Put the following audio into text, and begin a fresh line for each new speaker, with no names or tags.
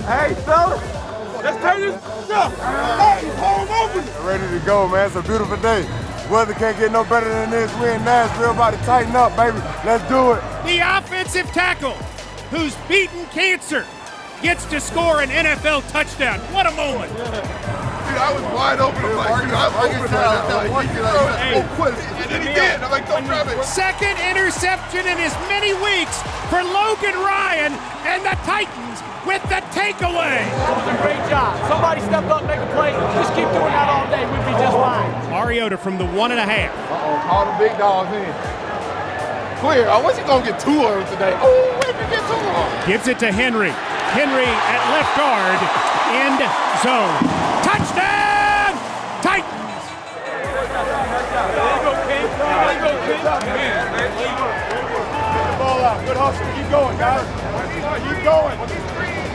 Hey, fellas, let's turn this up. Hey, it's home opening.
Ready to go, man. It's a beautiful day. Weather can't get no better than this. We're in Nashville, about to tighten up, baby. Let's do it.
The offensive tackle who's beaten cancer gets to score an NFL touchdown. What a moment.
Dude, I was wide open. I'm like, dude, I'm open right now. And then he did. I'm like, don't grab it.
Second interception in as many weeks for Logan Ryan and the Titans with the takeaway.
That was a great job. Somebody step up, make a play. Just keep doing that all day. We'd be just fine.
Mariota from the 1.5.
Call the big dogs in. Clear. I wasn't going to get too early today. Oh, wait, you get too long.
Gives it to Henry. Henry at left guard. End zone. Touchdown! Titans!
Get the ball out. Good hustle. Keep going, guys. Keep going.